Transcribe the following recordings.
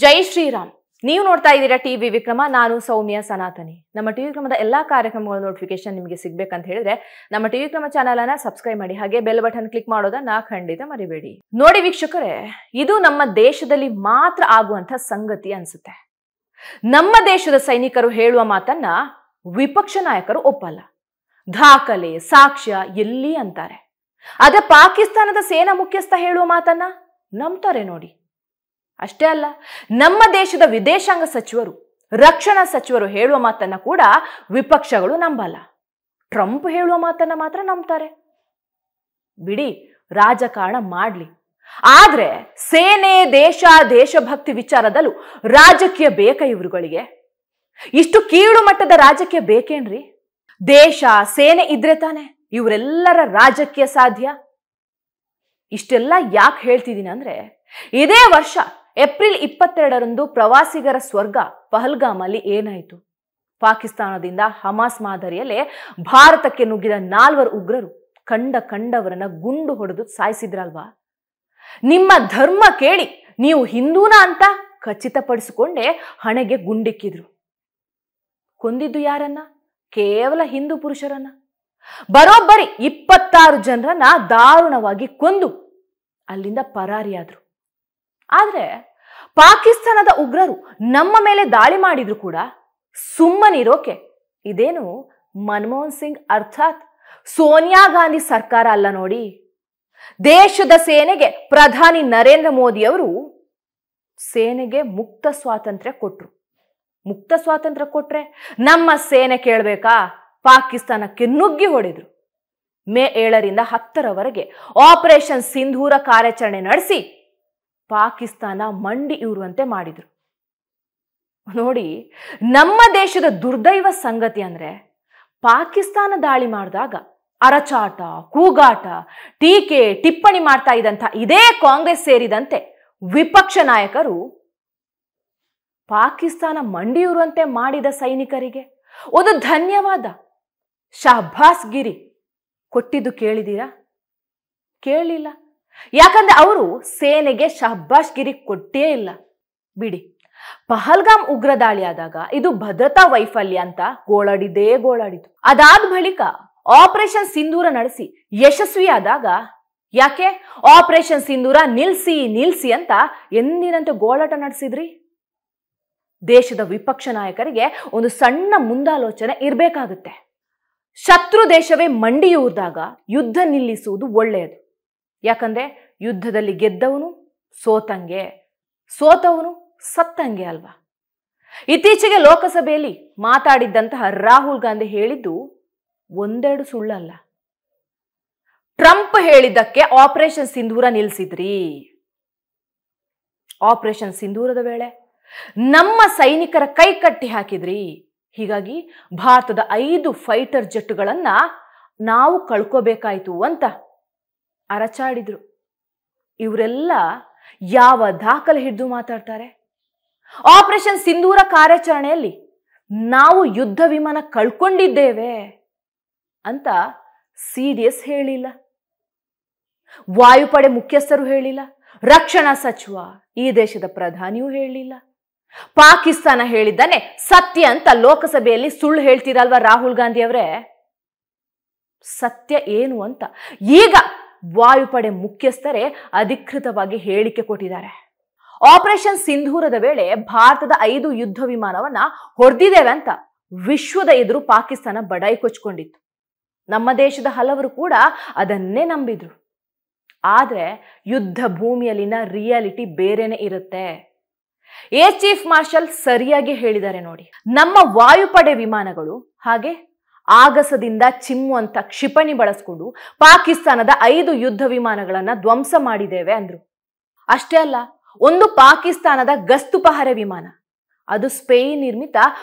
ಜೈ ಶ್ರೀರಾಮ್. ನೀವು ನೋಡ್ತಾ ಇದ್ದೀರಾ ಟಿವಿ ವಿಕ್ರಮ. ನಾನು ಸೌಮ್ಯ ಸನಾತನಿ. ನಮ್ಮ ಟಿವಿ ವಿಕ್ರಮದ ಎಲ್ಲಾ ಕಾರ್ಯಕ್ರಮಗಳ ನೋಟಿಫಿಕೇಶನ್ ನಿಮಗೆ ಸಿಗ್ಬೇಕಂತ ಹೇಳಿದ್ರೆ ನಮ್ಮ ಟಿವಿ ವಿಕ್ರಮ ಚಾನೆಲ್ ಅನ್ನ ಸಬ್ಸ್ಕ್ರೈಬ್ ಮಾಡಿ, ಹಾಗೆ ಬೆಲ್ ಬಟನ್ ಕ್ಲಿಕ್ ಮಾಡೋದನ್ನ ಖಂಡಿತ ಮರಿಬೇಡಿ. ನೋಡಿ ವೀಕ್ಷಕರೇ, ಇದು ನಮ್ಮ ದೇಶದಲ್ಲಿ ಮಾತ್ರ ಆಗುವಂತ ಸಂಗತಿ ಅನ್ಸುತ್ತೆ. ನಮ್ಮ ದೇಶದ ಸೈನಿಕರು ಹೇಳುವ ಮಾತನ್ನ ವಿಪಕ್ಷ ನಾಯಕರು ಒಪ್ಪಲ್ಲ. ದಾಖಲೆ ಸಾಕ್ಷ್ಯ ಎಲ್ಲಿ ಅಂತಾರೆ. ಅದೇ ಪಾಕಿಸ್ತಾನದ ಸೇನಾ ಮುಖ್ಯಸ್ಥ ಹೇಳುವ ಮಾತನ್ನ ನಂಬ್ತಾರೆ ನೋಡಿ. ಅಷ್ಟೇ ಅಲ್ಲ, ನಮ್ಮ ದೇಶದ ವಿದೇಶಾಂಗ ಸಚಿವರು, ರಕ್ಷಣಾ ಸಚಿವರು ಹೇಳುವ ಮಾತನ್ನ ಕೂಡ ವಿಪಕ್ಷಗಳು ನಂಬಲ್ಲ. ಟ್ರಂಪ್ ಹೇಳುವ ಮಾತನ್ನ ಮಾತ್ರ ನಂಬ್ತಾರೆ. ಬಿಡಿ, ರಾಜಕಾರಣ ಮಾಡ್ಲಿ. ಆದ್ರೆ ಸೇನೆ, ದೇಶ, ದೇಶಭಕ್ತಿ ವಿಚಾರದಲ್ಲೂ ರಾಜಕೀಯ ಬೇಕ ಇವರುಗಳಿಗೆ? ಇಷ್ಟು ಕೀಳು ಮಟ್ಟದ ರಾಜಕೀಯ ಬೇಕೇನ್ರಿ? ದೇಶ, ಸೇನೆ ಇದ್ರೆ ತಾನೆ ಇವರೆಲ್ಲರ ರಾಜಕೀಯ ಸಾಧ್ಯ. ಇಷ್ಟೆಲ್ಲ ಯಾಕೆ ಹೇಳ್ತಿದ್ದೀನಿ ಅಂದ್ರೆ, ಇದೇ ವರ್ಷ ಏಪ್ರಿಲ್ 22ರಂದು ಪ್ರವಾಸಿಗರ ಸ್ವರ್ಗ ಪಹಲ್ಗಾಮಲ್ಲಿ ಏನಾಯಿತು? ಪಾಕಿಸ್ತಾನದಿಂದ ಹಮಾಸ್ ಮಾದರಿಯಲ್ಲೇ ಭಾರತಕ್ಕೆ ನುಗ್ಗಿದ 4 ಉಗ್ರರು ಕಂಡವರನ್ನ ಗುಂಡು ಹೊಡೆದು ಸಾಯಿಸಿದ್ರಲ್ವಾ? ನಿಮ್ಮ ಧರ್ಮ ಕೇಳಿ ನೀವು ಹಿಂದೂನ ಅಂತ ಖಚಿತಪಡಿಸಿಕೊಂಡೇ ಹಣೆಗೆ ಗುಂಡಿಕ್ಕಿದ್ರು. ಕೊಂದಿದ್ದು ಯಾರನ್ನ? ಕೇವಲ ಹಿಂದೂ ಪುರುಷರನ್ನ. ಬರೋಬ್ಬರಿ 26 ಜನರನ್ನ ದಾರುಣವಾಗಿ ಕೊಂದು ಅಲ್ಲಿಂದ ಪರಾರಿಯಾದ್ರು. ಆದ್ರೆ ಪಾಕಿಸ್ತಾನದ ಉಗ್ರರು ನಮ್ಮ ಮೇಲೆ ದಾಳಿ ಮಾಡಿದ್ರು ಕೂಡ ಸುಮ್ಮನಿರೋಕೆ ಇದೇನು ಮನಮೋಹನ್ ಸಿಂಗ್ ಅರ್ಥಾತ್ ಸೋನಿಯಾ ಗಾಂಧಿ ಸರ್ಕಾರ ಅಲ್ಲ ನೋಡಿ. ದೇಶದ ಸೇನೆಗೆ ಪ್ರಧಾನಿ ನರೇಂದ್ರ ಮೋದಿ ಅವರು ಸೇನೆಗೆ ಮುಕ್ತ ಸ್ವಾತಂತ್ರ್ಯ ಕೊಟ್ರು. ಮುಕ್ತ ಸ್ವಾತಂತ್ರ್ಯ ಕೊಟ್ರೆ ನಮ್ಮ ಸೇನೆ ಕೇಳ್ಬೇಕಾ? ಪಾಕಿಸ್ತಾನಕ್ಕೆ ನುಗ್ಗಿ ಹೊಡೆದ್ರು. ಮೇ 7ರಿಂದ 10ರವರೆಗೆ ಆಪರೇಷನ್ ಸಿಂಧೂರ ಕಾರ್ಯಾಚರಣೆ ನಡೆಸಿ ಪಾಕಿಸ್ತಾನ ಮಂಡಿ ಇರುವಂತೆ ಮಾಡಿದ್ರು. ನೋಡಿ, ನಮ್ಮ ದೇಶದ ದುರ್ದೈವ ಸಂಗತಿ ಅಂದ್ರೆ, ಪಾಕಿಸ್ತಾನ ದಾಳಿ ಮಾಡಿದಾಗ ಅರಚಾಟ, ಕೂಗಾಟ, ಟೀಕೆ, ಟಿಪ್ಪಣಿ ಮಾಡ್ತಾ ಇದ್ದಂತ ಇದೇ ಕಾಂಗ್ರೆಸ್ ಸೇರಿದಂತೆ ವಿಪಕ್ಷ ನಾಯಕರು ಪಾಕಿಸ್ತಾನ ಮಂಡಿಯುರುವಂತೆ ಮಾಡಿದ ಸೈನಿಕರಿಗೆ ಒಂದು ಧನ್ಯವಾದ, ಶಹಬಾಸ್ ಗಿರಿ ಕೊಟ್ಟಿದ್ದು ಕೇಳಿದೀರಾ? ಕೇಳಿಲ್ಲ. ಯಾಕಂದ್ರೆ ಅವರು ಸೇನೆಗೆ ಶಹಬಾಸ್ ಗಿರಿ ಕೊಟ್ಟೇ ಇಲ್ಲ. ಬಿಡಿ, ಪಹಲ್ಗಾಮ್ ಉಗ್ರ ದಾಳಿ ಆದಾಗ ಇದು ಭದ್ರತಾ ವೈಫಲ್ಯ ಅಂತ ಗೋಳಾಡಿತು. ಅದಾದ ಬಳಿಕ ಆಪರೇಷನ್ ಸಿಂಧೂರ ನಡೆಸಿ ಯಶಸ್ವಿಯಾದಾಗ ಯಾಕೆ ಆಪರೇಷನ್ ಸಿಂಧೂರ ನಿಲ್ಸಿ ಅಂತ ಎಂದಿನಂತೆ ಗೋಳಾಟ ನಡೆಸಿದ್ರಿ? ದೇಶದ ವಿಪಕ್ಷ ನಾಯಕರಿಗೆ ಒಂದು ಸಣ್ಣ ಮುಂದಾಲೋಚನೆ ಇರಬೇಕಾಗುತ್ತೆ. ಶತ್ರು ದೇಶವೇ ಮಂಡಿಯೂರ್ದಾಗ ಯುದ್ಧ ನಿಲ್ಲಿಸುವುದು ಒಳ್ಳೆಯದು. ಯಾಕಂದ್ರೆ ಯುದ್ಧದಲ್ಲಿ ಗೆದ್ದವನು ಸೋತಂಗೆ, ಸೋತವನು ಸತ್ತಂಗೆ ಅಲ್ವಾ? ಇತ್ತೀಚೆಗೆ ಲೋಕಸಭೆಯಲ್ಲಿ ಮಾತಾಡಿದ್ದಂತಹ ರಾಹುಲ್ ಗಾಂಧಿ ಹೇಳಿದ್ದು ಒಂದೆರಡು ಸುಳ್ಳಲ್ಲ. ಟ್ರಂಪ್ ಹೇಳಿದ್ದಕ್ಕೆ ಆಪರೇಷನ್ ಸಿಂಧೂರ ನಿಲ್ಲಿಸಿದ್ರಿ. ಆಪರೇಷನ್ ಸಿಂಧೂರದ ವೇಳೆ ನಮ್ಮ ಸೈನಿಕರ ಕೈ ಕಟ್ಟಿ ಹಾಕಿದ್ರಿ. ಹೀಗಾಗಿ ಭಾರತದ 5 ಫೈಟರ್ ಜೆಟ್ಗಳನ್ನ ನಾವು ಕಳ್ಕೋಬೇಕಾಯ್ತು ಅಂತ ಅರಚಾಡಿದ್ರು. ಇವರೆಲ್ಲ ಯಾವ ದಾಖಲೆ ಹಿಡಿದು ಮಾತಾಡ್ತಾರೆ? ಆಪರೇಷನ್ ಸಿಂಧೂರ ಕಾರ್ಯಾಚರಣೆಯಲ್ಲಿ ನಾವು ಯುದ್ಧ ವಿಮಾನ ಕಳ್ಕೊಂಡಿದ್ದೇವೆ ಅಂತ ಸಿಡಿಎಸ್ ಹೇಳಿಲ್ಲ, ವಾಯುಪಡೆ ಮುಖ್ಯಸ್ಥರು ಹೇಳಿಲ್ಲ, ರಕ್ಷಣಾ ಸಚಿವ, ಈ ದೇಶದ ಪ್ರಧಾನಿಯೂ ಹೇಳಿಲ್ಲ. ಪಾಕಿಸ್ತಾನ ಹೇಳಿದ್ದಾನೆ ಸತ್ಯ ಅಂತ ಲೋಕಸಭೆಯಲ್ಲಿ ಸುಳ್ಳು ಹೇಳ್ತೀರಲ್ವಾ ರಾಹುಲ್ ಗಾಂಧಿ ಅವರೇ? ಸತ್ಯ ಏನು ಅಂತ ಈಗ ವಾಯುಪಡೆ ಮುಖ್ಯಸ್ಥರೇ ಅಧಿಕೃತವಾಗಿ ಹೇಳಿಕೆ ಕೊಟ್ಟಿದ್ದಾರೆ. ಆಪರೇಷನ್ ಸಿಂಧೂರದ ವೇಳೆ ಭಾರತದ 5 ಯುದ್ಧ ವಿಮಾನವನ್ನ ಹೊಡೆದಿದ್ದೇವೆ ಅಂತ ವಿಶ್ವದ ಎದುರು ಪಾಕಿಸ್ತಾನ ಬಡಾಯಿ ಕೊಚ್ಕೊಂಡಿತ್ತು. ನಮ್ಮ ದೇಶದ ಹಲವರು ಕೂಡ ಅದನ್ನೇ ನಂಬಿದ್ರು. ಆದ್ರೆ ಯುದ್ಧ ಭೂಮಿಯಲ್ಲಿನ ರಿಯಾಲಿಟಿ ಬೇರೆನೆ ಇರುತ್ತೆ. ಏರ್ ಚೀಫ್ ಮಾರ್ಷಲ್ ಸರಿಯಾಗಿ ಹೇಳಿದ್ದಾರೆ ನೋಡಿ. ನಮ್ಮ ವಾಯುಪಡೆ ವಿಮಾನಗಳು ಹಾಗೆ ಆಗಸದಿಂದ ಚಿಮ್ಮುವಂತ ಕ್ಷಿಪಣಿ ಬಳಸಿಕೊಂಡು ಪಾಕಿಸ್ತಾನದ 5 ಯುದ್ಧ ವಿಮಾನಗಳನ್ನ ಧ್ವಂಸ ಮಾಡಿದ್ದೇವೆ ಅಂದ್ರು. ಅಷ್ಟೇ ಅಲ್ಲ, ಒಂದು ಪಾಕಿಸ್ತಾನದ ಗಸ್ತು ಪಹರೆ ವಿಮಾನ, ಅದು ಸ್ಪೇನ್ ನಿರ್ಮಿತ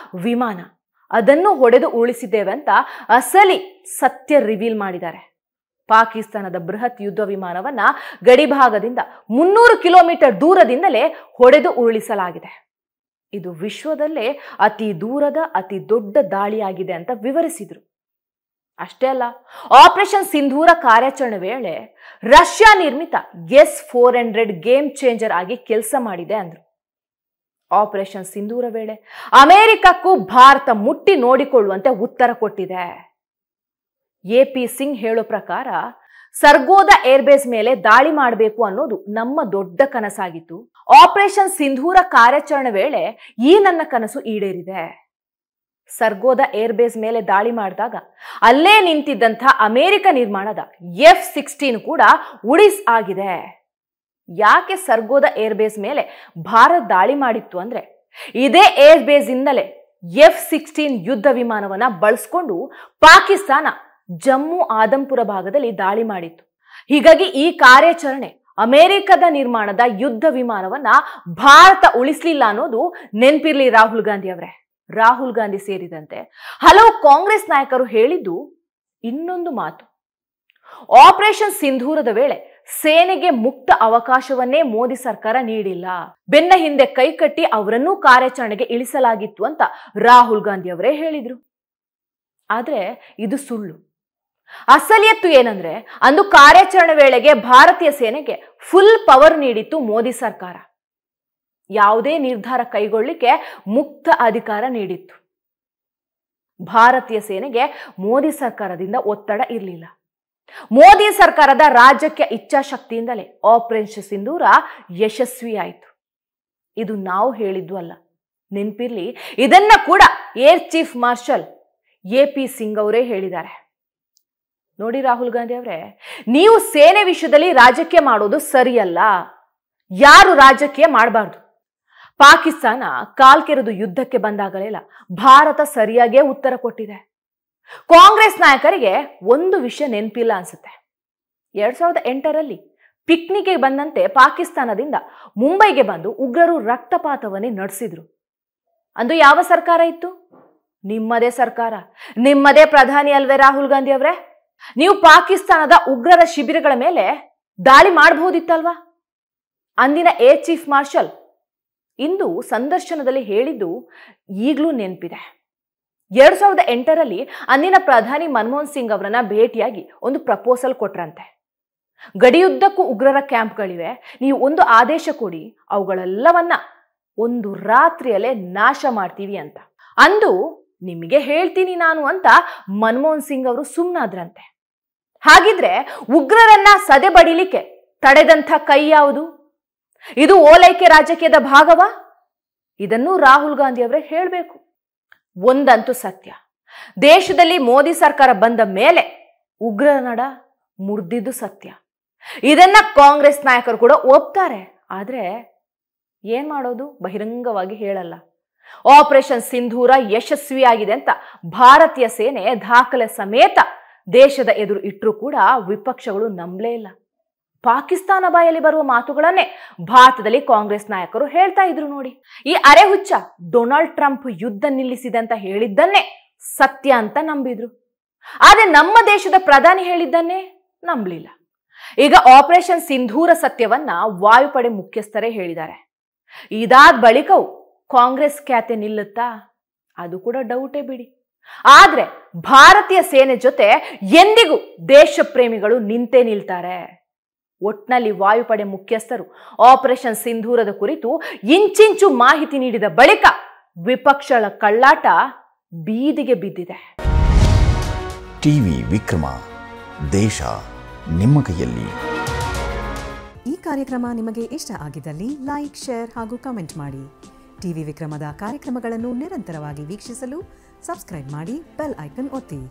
ವಿಮಾನ, ಅದನ್ನು ಹೊಡೆದು ಉಳಿಸಿದ್ದೇವೆ ಅಂತ ಅಸಲಿ ಸತ್ಯ ರಿವೀಲ್ ಮಾಡಿದ್ದಾರೆ. ಪಾಕಿಸ್ತಾನದ ಬೃಹತ್ ಯುದ್ಧ ವಿಮಾನವನ್ನ ಗಡಿಭಾಗದಿಂದ 300 ಕಿಲೋಮೀಟರ್ ದೂರದಿಂದಲೇ ಹೊಡೆದು ಉರುಳಿಸಲಾಗಿದೆ. ಇದು ವಿಶ್ವದಲ್ಲೇ ಅತಿ ದೂರದ ಅತಿ ದೊಡ್ಡ ದಾಳಿಯಾಗಿದೆ ಅಂತ ವಿವರಿಸಿದ್ರು. ಅಷ್ಟೇ ಅಲ್ಲ, ಆಪರೇಷನ್ ಸಿಂಧೂರ ಕಾರ್ಯಾಚರಣೆ ವೇಳೆ ರಷ್ಯಾ ನಿರ್ಮಿತ S-400 ಗೇಮ್ ಚೇಂಜರ್ ಆಗಿ ಕೆಲಸ ಮಾಡಿದೆ ಅಂದ್ರು. ಆಪರೇಷನ್ ಸಿಂಧೂರ ವೇಳೆ ಅಮೆರಿಕಕ್ಕೂ ಭಾರತ ಮುಟ್ಟಿ ನೋಡಿಕೊಳ್ಳುವಂತೆ ಉತ್ತರ ಕೊಟ್ಟಿದೆ. ಎಪಿ ಸಿಂಗ್ ಹೇಳೋ ಪ್ರಕಾರ ಸರ್ಗೋದ ಏರ್ಬೇಸ್ ಮೇಲೆ ದಾಳಿ ಮಾಡಬೇಕು ಅನ್ನೋದು ನಮ್ಮ ದೊಡ್ಡ ಕನಸಾಗಿತ್ತು. ಆಪರೇಷನ್ ಸಿಂಧೂರ ಕಾರ್ಯಾಚರಣೆ ವೇಳೆ ಈ ನನ್ನ ಕನಸು ಈಡೇರಿದೆ. ಸರ್ಗೋದ ಏರ್ಬೇಸ್ ಮೇಲೆ ದಾಳಿ ಮಾಡಿದಾಗ ಅಲ್ಲೇ ನಿಂತಿದ್ದಂಥ ಅಮೆರಿಕ ನಿರ್ಮಾಣದ F-16 ಕೂಡ ಉಡಿಸ್ ಆಗಿದೆ. ಯಾಕೆ ಸರ್ಗೋದ ಏರ್ಬೇಸ್ ಮೇಲೆ ಭಾರತ ದಾಳಿ ಮಾಡಿತ್ತು ಅಂದ್ರೆ ಇದೇ ಏರ್ಬೇಸ್ ಇಂದಲೇ F-16 ಯುದ್ಧ ವಿಮಾನವನ್ನ ಬಳಸ್ಕೊಂಡು ಪಾಕಿಸ್ತಾನ ಜಮ್ಮು ಆದಂಪುರ ಭಾಗದಲ್ಲಿ ದಾಳಿ ಮಾಡಿತ್ತು. ಹೀಗಾಗಿ ಈ ಕಾರ್ಯಾಚರಣೆ ಅಮೆರಿಕದ ನಿರ್ಮಾಣದ ಯುದ್ಧ ವಿಮಾನವನ್ನ ಭಾರತ ಉಳಿಸಲಿಲ್ಲ ಅನ್ನೋದು ನೆನ್ಪಿರ್ಲಿ ರಾಹುಲ್ ಗಾಂಧಿ ಅವರೇ. ರಾಹುಲ್ ಗಾಂಧಿ ಸೇರಿದಂತೆ ಹಲವು ಕಾಂಗ್ರೆಸ್ ನಾಯಕರು ಹೇಳಿದ್ದು ಇನ್ನೊಂದು ಮಾತು. ಆಪರೇಷನ್ ಸಿಂಧೂರದ ವೇಳೆ ಸೇನೆಗೆ ಮುಕ್ತ ಅವಕಾಶವನ್ನೇ ಮೋದಿ ಸರ್ಕಾರ ನೀಡಿಲ್ಲ, ಬೆನ್ನ ಹಿಂದೆ ಕೈಕಟ್ಟಿ ಅವರನ್ನೂ ಕಾರ್ಯಾಚರಣೆಗೆ ಇಳಿಸಲಾಗಿತ್ತು ಅಂತ ರಾಹುಲ್ ಗಾಂಧಿ ಅವರೇ ಹೇಳಿದ್ರು. ಆದ್ರೆ ಇದು ಸುಳ್ಳು. ಅಸಲಿಯತ್ತು ಏನಂದ್ರೆ ಅಂದು ಕಾರ್ಯಾಚರಣೆ ವೇಳೆಗೆ ಭಾರತೀಯ ಸೇನೆಗೆ ಫುಲ್ ಪವರ್ ನೀಡಿತ್ತು ಮೋದಿ ಸರ್ಕಾರ. ಯಾವುದೇ ನಿರ್ಧಾರ ಕೈಗೊಳ್ಳಿಕ್ಕೆ ಮುಕ್ತ ಅಧಿಕಾರ ನೀಡಿತ್ತು. ಭಾರತೀಯ ಸೇನೆಗೆ ಮೋದಿ ಸರ್ಕಾರದಿಂದ ಒತ್ತಡ ಇರಲಿಲ್ಲ. ಮೋದಿ ಸರ್ಕಾರದ ರಾಜಕೀಯ ಇಚ್ಛಾಶಕ್ತಿಯಿಂದಲೇ ಆಪರೇಷನ್ ಸಿಂಧೂರ ಯಶಸ್ವಿಯಾಯಿತು. ಇದು ನಾವು ಹೇಳಿದ್ದು ಅಲ್ಲ, ನೆನ್ಪಿರ್ಲಿ. ಇದನ್ನ ಕೂಡ air chief marshal AP Singh ಅವರೇ ಹೇಳಿದ್ದಾರೆ. ನೋಡಿ ರಾಹುಲ್ ಗಾಂಧಿ ಅವರೇ, ನೀವು ಸೇನೆ ವಿಷಯದಲ್ಲಿ ರಾಜಕೀಯ ಮಾಡೋದು ಸರಿಯಲ್ಲ. ಯಾರು ರಾಜಕೀಯ ಮಾಡಬಾರ್ದು. ಪಾಕಿಸ್ತಾನ ಕಾಲ್ಕೆರೆದು ಯುದ್ಧಕ್ಕೆ ಬಂದಾಗಲೆಲ್ಲ ಭಾರತ ಸರಿಯಾಗೇ ಉತ್ತರ ಕೊಟ್ಟಿದೆ. ಕಾಂಗ್ರೆಸ್ ನಾಯಕರಿಗೆ ಒಂದು ವಿಷಯ ನೆನಪಿಲ್ಲ ಅನ್ಸುತ್ತೆ. 2008ರಲ್ಲಿ ಪಿಕ್ನಿಕ್ಗೆ ಬಂದಂತೆ ಪಾಕಿಸ್ತಾನದಿಂದ ಮುಂಬೈಗೆ ಬಂದು ಉಗ್ರರು ರಕ್ತಪಾತವನ್ನೇ ನಡೆಸಿದ್ರು. ಅಂದು ಯಾವ ಸರ್ಕಾರ ಇತ್ತು? ನಿಮ್ಮದೇ ಸರ್ಕಾರ, ನಿಮ್ಮದೇ ಪ್ರಧಾನಿ ಅಲ್ವೇ ರಾಹುಲ್ ಗಾಂಧಿ ಅವರೇ? ನೀವು ಪಾಕಿಸ್ತಾನದ ಉಗ್ರರ ಶಿಬಿರಗಳ ಮೇಲೆ ದಾಳಿ ಮಾಡಬಹುದಿತ್ತಲ್ವಾ? ಅಂದಿನ ಏರ್ ಚೀಫ್ ಮಾರ್ಷಲ್ ಇಂದು ಸಂದರ್ಶನದಲ್ಲಿ ಹೇಳಿದ್ದು ಈಗಲೂ ನೆನಪಿದೆ. 2008ರಲ್ಲಿ ಅಂದಿನ ಪ್ರಧಾನಿ ಮನಮೋಹನ್ ಸಿಂಗ್ ಅವರನ್ನ ಭೇಟಿಯಾಗಿ ಒಂದು ಪ್ರಪೋಸಲ್ ಕೊಟ್ರಂತೆ. ಗಡಿಯುದ್ದಕ್ಕೂ ಉಗ್ರರ ಕ್ಯಾಂಪ್ಗಳಿವೆ, ನೀವು ಒಂದು ಆದೇಶ ಕೊಡಿ, ಅವುಗಳೆಲ್ಲವನ್ನ ಒಂದು ರಾತ್ರಿಯಲ್ಲೇ ನಾಶ ಮಾಡ್ತೀವಿ ಅಂತ. ಅಂದು ನಿಮಗೆ ಹೇಳ್ತೀನಿ ನಾನು ಅಂತ ಮನಮೋಹನ್ ಸಿಂಗ್ ಅವರು ಸುಮ್ಮನಾದ್ರಂತೆ. ಹಾಗಿದ್ರೆ ಉಗ್ರರನ್ನ ಸದೆ ಬಡಿಲಿಕ್ಕೆ ತಡೆದಂಥ ಕೈ ಯಾವುದು? ಇದು ಓಲೈಕೆ ರಾಜಕೀಯದ ಭಾಗವಾ? ಇದನ್ನು ರಾಹುಲ್ ಗಾಂಧಿ ಅವರೇ ಹೇಳಬೇಕು. ಒಂದಂತೂ ಸತ್ಯ, ದೇಶದಲ್ಲಿ ಮೋದಿ ಸರ್ಕಾರ ಬಂದ ಮೇಲೆ ಉಗ್ರರ ನಡ ಮುರಿದಿದ್ದು ಸತ್ಯ. ಇದನ್ನ ಕಾಂಗ್ರೆಸ್ ನಾಯಕರು ಕೂಡ ಒಪ್ತಾರೆ. ಆದ್ರೆ ಏನ್ ಮಾಡೋದು? ಬಹಿರಂಗವಾಗಿ ಹೇಳಲ್ಲ. ಆಪರೇಷನ್ ಸಿಂಧೂರ ಯಶಸ್ವಿಯಾಗಿದೆ ಅಂತ ಭಾರತೀಯ ಸೇನೆ ದಾಖಲೆ ಸಮೇತ ದೇಶದ ಎದುರು ಇಟ್ಟರೂ ಕೂಡ ವಿಪಕ್ಷಗಳು ನಂಬಲೇ ಇಲ್ಲ. ಪಾಕಿಸ್ತಾನ ಬಾಯಲ್ಲಿ ಬರುವ ಮಾತುಗಳನ್ನೇ ಭಾರತದಲ್ಲಿ ಕಾಂಗ್ರೆಸ್ ನಾಯಕರು ಹೇಳ್ತಾ ಇದ್ರು ನೋಡಿ. ಈ ಅರೆಹುಚ್ಚ ಡೊನಾಲ್ಡ್ ಟ್ರಂಪ್ ಯುದ್ಧ ನಿಲ್ಲಿಸಿದೆ ಅಂತ ಹೇಳಿದ್ದನ್ನೇ ಸತ್ಯ ಅಂತ ನಂಬಿದ್ರು. ಆದ್ರೆ ನಮ್ಮ ದೇಶದ ಪ್ರಧಾನಿ ಹೇಳಿದ್ದನ್ನೇ ನಂಬಲಿಲ್ಲ. ಈಗ ಆಪರೇಷನ್ ಸಿಂಧೂರ ಸತ್ಯವನ್ನ ವಾಯುಪಡೆ ಮುಖ್ಯಸ್ಥರೇ ಹೇಳಿದ್ದಾರೆ. ಇದಾದ ಬಳಿಕವೂ ಕಾಂಗ್ರೆಸ್ ಖ್ಯಾತೆ ನಿಲ್ಲುತ್ತಾ? ಅದು ಕೂಡ ಡೌಟೇ ಬಿಡಿ. ಆದ್ರೆ ಭಾರತೀಯ ಸೇನೆ ಜೊತೆ ಎಂದಿಗೂ ದೇಶ ಪ್ರೇಮಿಗಳು ನಿಂತೇ ನಿಲ್ತಾರೆ. ಒಟ್ನಲ್ಲಿ ವಾಯುಪಡೆ ಮುಖ್ಯಸ್ಥರು ಆಪರೇಷನ್ ಸಿಂಧೂರದ ಕುರಿತು ಇಂಚಿಂಚು ಮಾಹಿತಿ ನೀಡಿದ ಬಳಿಕ ವಿಪಕ್ಷಗಳ ಕಳ್ಳಾಟ ಬೀದಿಗೆ ಬಿದ್ದಿದೆ. ಟಿವಿ ವಿಕ್ರಮ, ದೇಶ ನಿಮ್ಮ ಕೈಯಲ್ಲಿ. ಈ ಕಾರ್ಯಕ್ರಮ ನಿಮಗೆ ಇಷ್ಟ ಆಗಿದ್ದಲ್ಲಿ ಲೈಕ್, ಶೇರ್ ಹಾಗೂ ಕಮೆಂಟ್ ಮಾಡಿ. ಟಿವಿ ವಿಕ್ರಮದ ಕಾರ್ಯಕ್ರಮಗಳನ್ನು ನಿರಂತರವಾಗಿ ವೀಕ್ಷಿಸಲು ಸಬ್ಸ್ಕ್ರೈಬ್ ಮಾಡಿ, ಬೆಲ್ ಐಕನ್ ಒತ್ತಿ.